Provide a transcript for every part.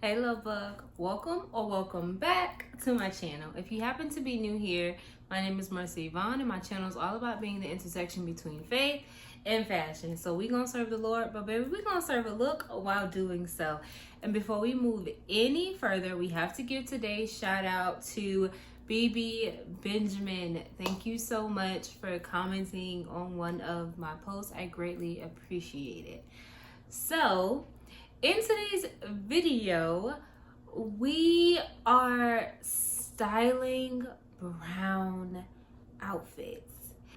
Hey Lovebug, welcome or welcome back to my channel. If you happen to be new here, my name is Mercy Yvonne and my channel is all about being the intersection between faith and fashion. So we gonna serve the Lord, but baby, we gonna serve a look while doing so. And before we move any further, we have to give today's shout out to BB Benjamin. Thank you so much for commenting on one of my posts. I greatly appreciate it. So in today's video, we are styling brown outfits.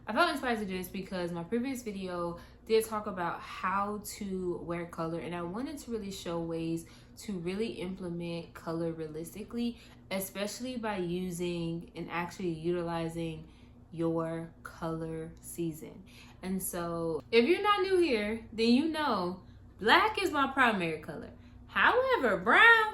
I felt inspired to do this because my previous video did talk about how to wear color, and I wanted to really show ways to really implement color realistically, especially by using and actually utilizing your color season. And so if you're not new here, then you know black is my primary color. However, brown,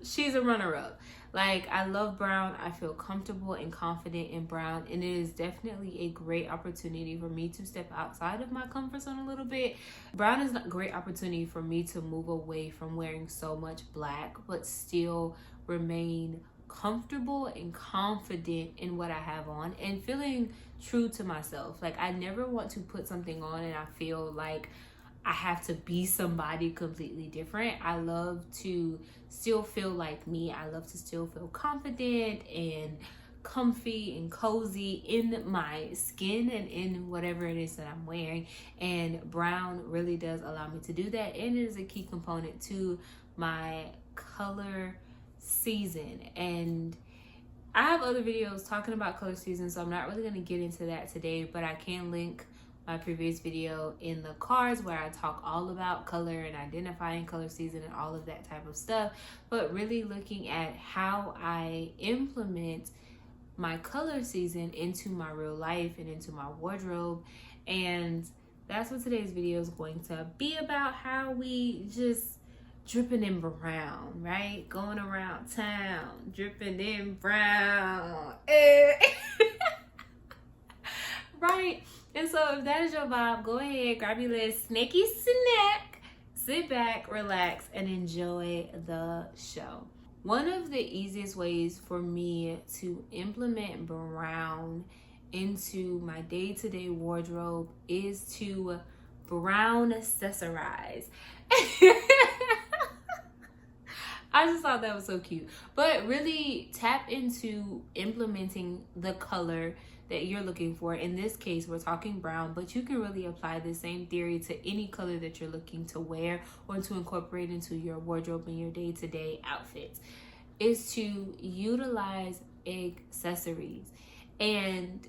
she's a runner-up. Like, I love brown. I feel comfortable and confident in brown, and it is definitely a great opportunity for me to step outside of my comfort zone a little bit. Brown is a great opportunity for me to move away from wearing so much black, but still remain comfortable and confident in what I have on and feeling true to myself. Like, I never want to put something on and I feel like I have to be somebody completely different. I love to still feel like me. I love to still feel confident and comfy and cozy in my skin and in whatever it is that I'm wearing. And brown really does allow me to do that. And it is a key component to my color season. And I have other videos talking about color season, so I'm not really going to get into that today, but I can link my previous video in the cards where I talk all about color and identifying color season and all of that type of stuff, but really looking at how I implement my color season into my real life and into my wardrobe. And that's what today's video is going to be about, how we just dripping in brown, right? Going around town, dripping in brown. Right? And so if that is your vibe, go ahead, grab your little snacky snack, sit back, relax, and enjoy the show. One of the easiest ways for me to implement brown into my day-to-day wardrobe is to brown accessorize. I just thought that was so cute. But really tap into implementing the color that you're looking for. In this case, we're talking brown, but you can really apply the same theory to any color that you're looking to wear or to incorporate into your wardrobe and your day-to-day outfits. Is to utilize accessories and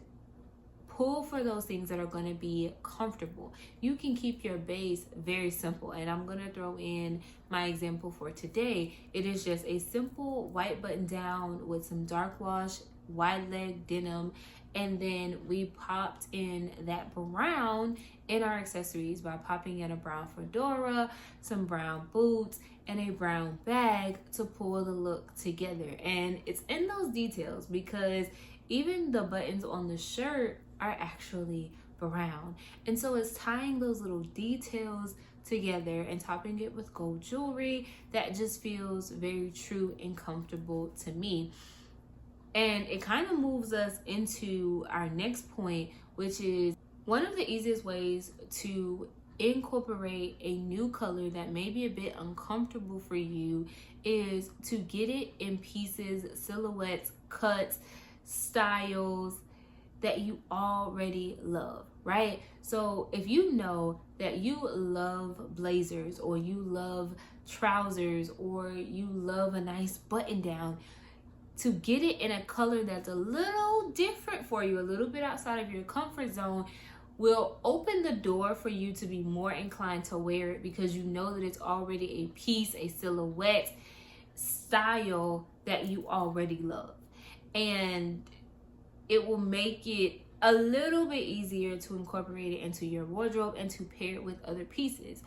pull for those things that are going to be comfortable. You can keep your base very simple, and I'm going to throw in my example for today. It is just a simple white button down with some dark wash wide leg denim, and then we popped in that brown in our accessories by popping in a brown fedora, some brown boots, and a brown bag to pull the look together. And it's in those details because even the buttons on the shirt are actually brown. And so it's tying those little details together and topping it with gold jewelry that just feels very true and comfortable to me. And it kind of moves us into our next point, which is one of the easiest ways to incorporate a new color that may be a bit uncomfortable for you is to get it in pieces, silhouettes, cuts, styles that you already love, right? So if you know that you love blazers or you love trousers or you love a nice button down, to get it in a color that's a little different for you, a little bit outside of your comfort zone, will open the door for you to be more inclined to wear it because you know that it's already a piece, a silhouette, style that you already love. And it will make it a little bit easier to incorporate it into your wardrobe and to pair it with other pieces,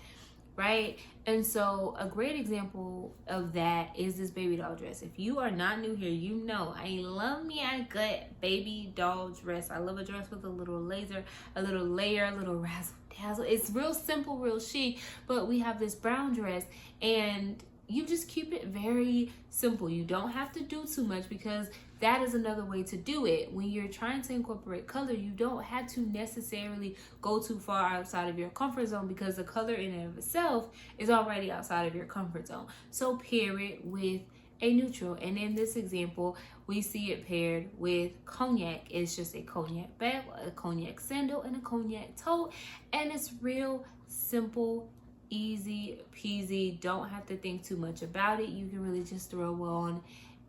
right? And so a great example of that is this baby doll dress. If you are not new here, you know I love me a good baby doll dress. I love a dress with a little laser, a little layer, a little razzle dazzle. It's real simple, real chic, but we have this brown dress, and you just keep it very simple. You don't have to do too much, because that is another way to do it. When you're trying to incorporate color, you don't have to necessarily go too far outside of your comfort zone, because the color in and of itself is already outside of your comfort zone. So pair it with a neutral. And in this example, we see it paired with cognac. It's just a cognac bag, a cognac sandal, and a cognac tote. And it's real simple, easy peasy. Don't have to think too much about it. You can really just throw on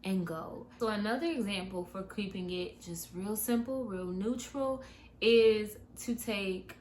and go. So another example for keeping it just real simple, real neutral, is to take,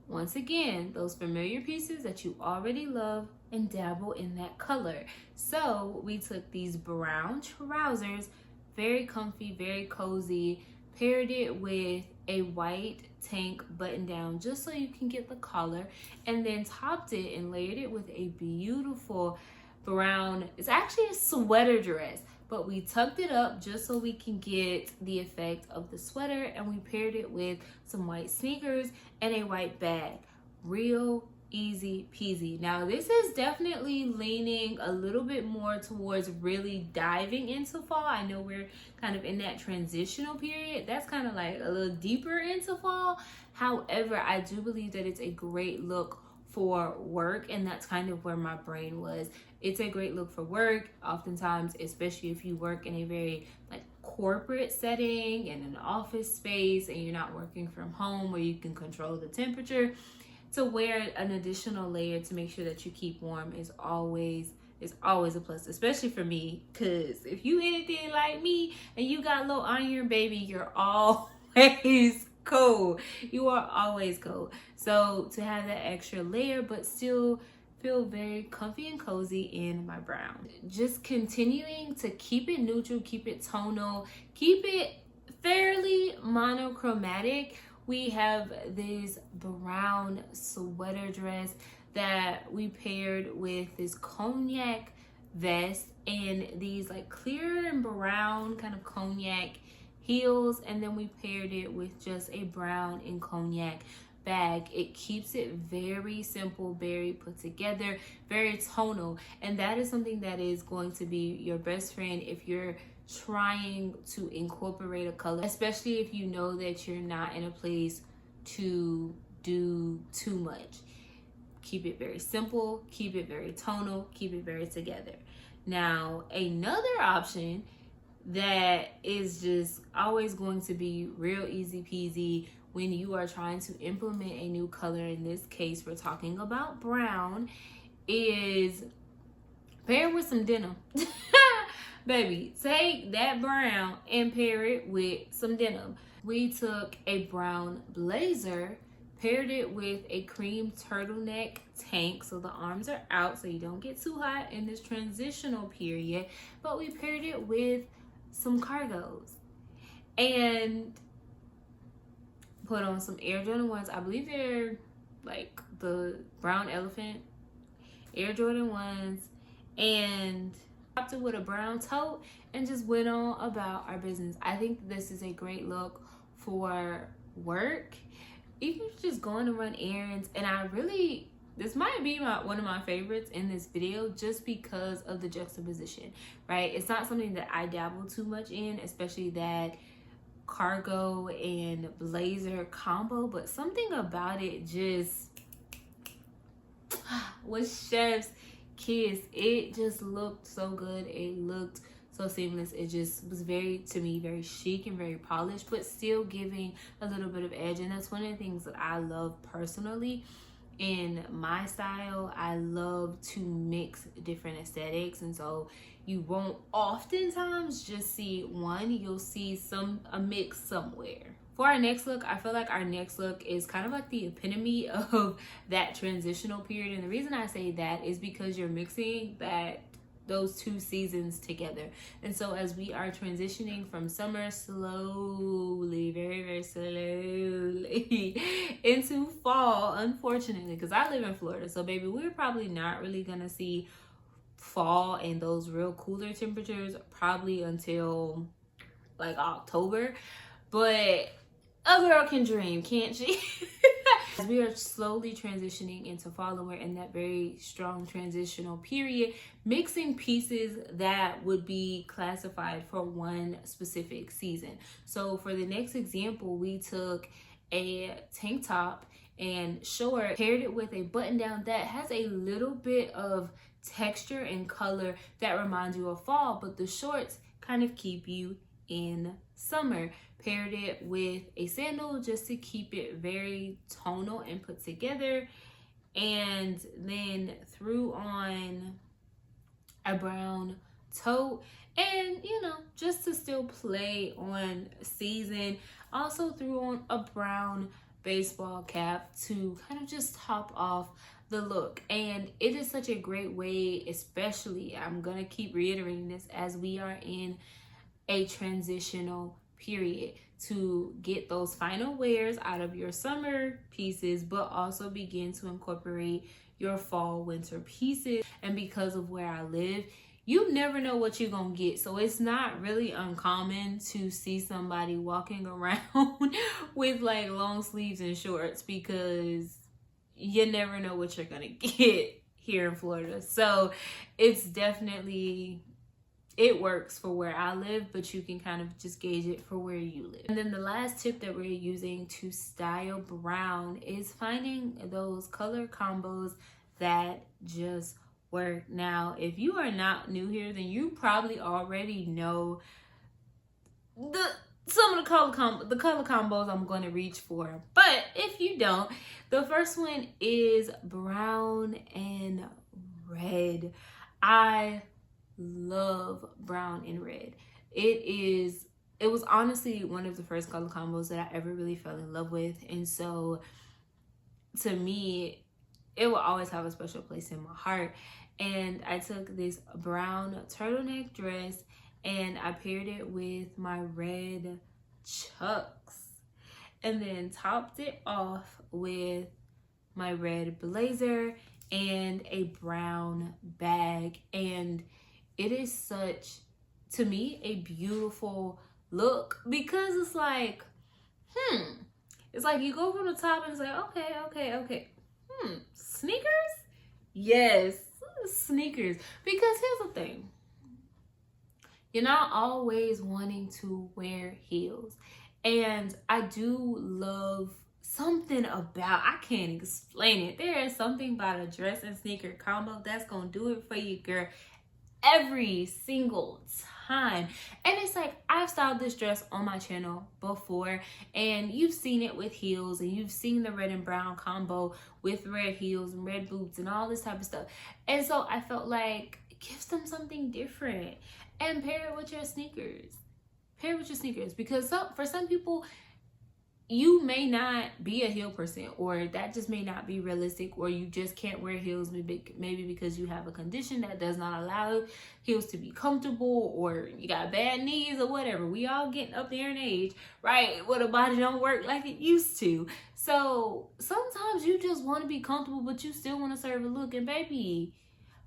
once again, those familiar pieces that you already love and dabble in that color. So we took these brown trousers, very comfy, very cozy, paired it with a white tank button down just so you can get the collar, and then topped it and layered it with a beautiful brown, it's actually a sweater dress, but we tucked it up just so we can get the effect of the sweater, and we paired it with some white sneakers and a white bag. Real easy peasy. Now this is definitely leaning a little bit more towards really diving into fall. I know we're kind of in that transitional period. That's kind of like a little deeper into fall. However, I do believe that it's a great look for work, and that's kind of where my brain was. It's a great look for work, oftentimes, especially if you work in a very like corporate setting, in an office space, and you're not working from home where you can control the temperature. To wear an additional layer to make sure that you keep warm is always a plus, especially for me, because if you anything like me and you got low iron, baby, you're always cold. You are always cold. So to have that extra layer but still feel very comfy and cozy in my brown. Just continuing to keep it neutral, keep it tonal, keep it fairly monochromatic. We have this brown sweater dress that we paired with this cognac vest and these like clear and brown kind of cognac heels, and then we paired it with just a brown and cognac bag. It keeps it very simple, very put together, very tonal, and that is something that is going to be your best friend if you're trying to incorporate a color, especially if you know that you're not in a place to do too much. Keep it very simple, keep it very tonal, keep it very together. Now, another option that is just always going to be real easy peasy when you are trying to implement a new color, in this case we're talking about brown, is pair with some denim. Baby, take that brown and pair it with some denim. We took a brown blazer, paired it with a cream turtleneck tank so the arms are out so you don't get too hot in this transitional period, but we paired it with some cargos and put on some Air Jordan 1s. I believe they're like the brown elephant Air Jordan 1s, and topped it with a brown tote and just went on about our business. I think this is a great look for work, even just going to run errands. And this might be one of my favorites in this video just because of the juxtaposition, right? It's not something that I dabble too much in, especially that cargo and blazer combo, but something about it just was chef's kiss. It just looked so good. It looked so seamless. It just was to me very chic and very polished, but still giving a little bit of edge. And that's one of the things that I love personally in my style. I love to mix different aesthetics, and so you won't oftentimes just see one, you'll see a mix somewhere. For our next look, I feel like our next look is kind of like the epitome of that transitional period. And the reason I say that is because you're mixing those two seasons together. And so as we are transitioning from summer slowly, very, very slowly into fall, unfortunately, because I live in Florida. So baby, we're probably not really gonna see fall and those real cooler temperatures probably until like October. But a girl can dream, can't she? As we are slowly transitioning into fall and we're in that very strong transitional period, mixing pieces that would be classified for one specific season. So for the next example, we took a tank top and short, paired it with a button down that has a little bit of texture and color that reminds you of fall, but the shorts kind of keep you in summer. Paired it with a sandal just to keep it very tonal and put together, and then threw on a brown tote, and just to still play on season, also threw on a brown baseball cap to kind of just top off the look. And it is such a great way, especially, I'm gonna keep reiterating this, as we are in a transitional period, to get those final wears out of your summer pieces, but also begin to incorporate your fall winter pieces. And because of where I live, you never know what you're gonna get, so it's not really uncommon to see somebody walking around with like long sleeves and shorts, because you never know what you're gonna get here in Florida. So it's definitely, it works for where I live, but you can kind of just gauge it for where you live. And then the last tip that we're using to style brown is finding those color combos that just work. Now, if you are not new here, then you probably already know some of the color combos I'm going to reach for. But if you don't, the first one is brown and red. I love brown and red. It was honestly one of the first color combos that I ever really fell in love with, and so to me it will always have a special place in my heart. And I took this brown turtleneck dress and I paired it with my red Chucks, and then topped it off with my red blazer and a brown bag. And it is such, to me, a beautiful look, because it's like, it's like you go from the top and it's like, okay, sneakers? Yes, sneakers. Because here's the thing, you're not always wanting to wear heels, and I do love something about, I can't explain it, there is something about a dress and sneaker combo that's gonna do it for you, girl, every single time. And it's like, I've styled this dress on my channel before, and you've seen it with heels, and you've seen the red and brown combo with red heels and red boots and all this type of stuff. And so I felt like, give them something different and pair it with your sneakers. Pair it with your sneakers, because for some people, you may not be a heel person, or that just may not be realistic, or you just can't wear heels, maybe because you have a condition that does not allow heels to be comfortable, or you got bad knees or whatever. We all getting up there in age, right, where the body don't work like it used to. So sometimes you just want to be comfortable, but you still want to serve a look. And baby,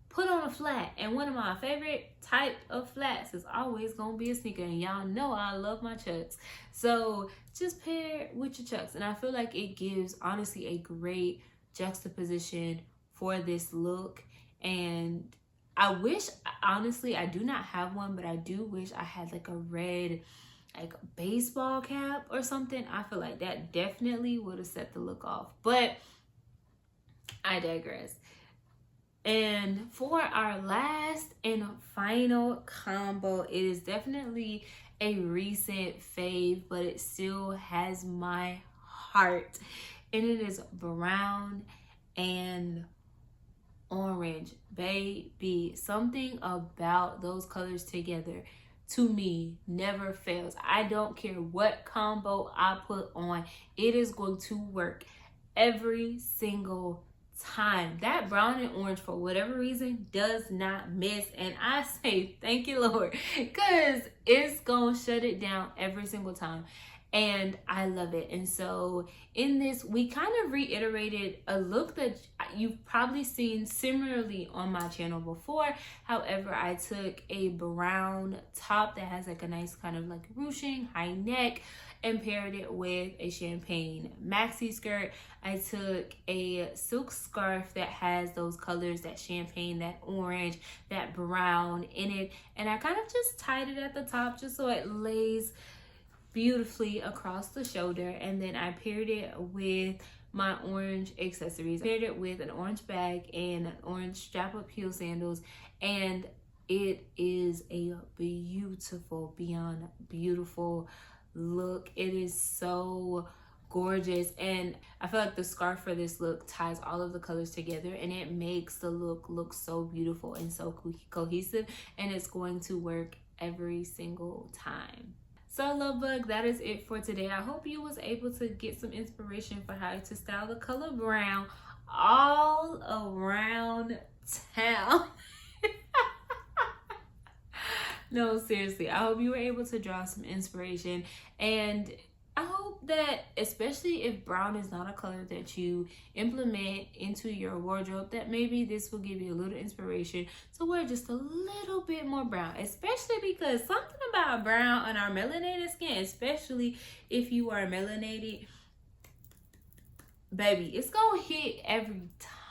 put on a flat. And one of my favorite type of flats is always gonna be a sneaker, and y'all know I love my Chucks. So just pair it with your Chucks, and I feel like it gives, honestly, a great juxtaposition for this look. And I wish, honestly, I do not have one, but I do wish I had like a red baseball cap or something. I feel like that definitely would have set the look off, but I digress. And for our last and final combo, it is definitely a recent fave, but it still has my heart. And it is brown and orange. Baby, something about those colors together, to me, never fails. I don't care what combo I put on, it is going to work every single time. That brown and orange, for whatever reason, does not miss, and I say thank you, Lord, because it's gonna shut it down every single time, and I love it. And so in this, we kind of reiterated a look that you've probably seen similarly on my channel before. However, I took a brown top that has like a nice kind of like ruching high neck and paired it with a champagne maxi skirt. I took a silk scarf that has those colors, that champagne, that orange, that brown in it, and I kind of just tied it at the top just so it lays beautifully across the shoulder. And then I paired it with my orange accessories. I paired it with an orange bag and orange strap-up heel sandals, and it is a beautiful, beyond beautiful look. It is so gorgeous, and I feel like the scarf for this look ties all of the colors together, and it makes the look so beautiful and so cohesive, and it's going to work every single time. So Lovebug, that is it for today. I hope you was able to get some inspiration for how to style the color brown all around town. No, seriously, I hope you were able to draw some inspiration, and I hope that, especially if brown is not a color that you implement into your wardrobe, that maybe this will give you a little inspiration to wear just a little bit more brown, especially because something about brown on our melanated skin, especially if you are melanated, baby, it's gonna hit every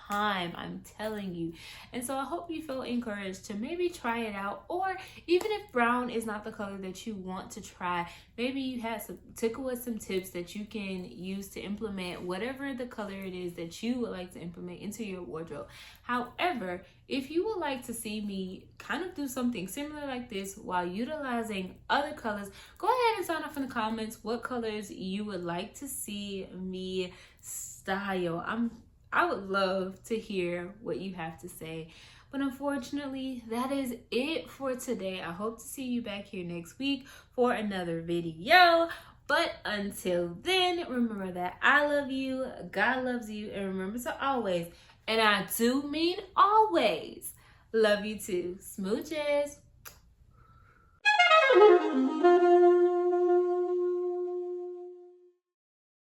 time, I'm telling you. And so I hope you feel encouraged to maybe try it out, or even if brown is not the color that you want to try, maybe you had took away some tips that you can use to implement whatever the color it is that you would like to implement into your wardrobe. However, if you would like to see me kind of do something similar like this while utilizing other colors, go ahead and sign off in the comments what colors you would like to see me style. I would love to hear what you have to say. But unfortunately, that is it for today. I hope to see you back here next week for another video. But until then, remember that I love you, God loves you, and remember to always, and I do mean always, love you too. Smooches.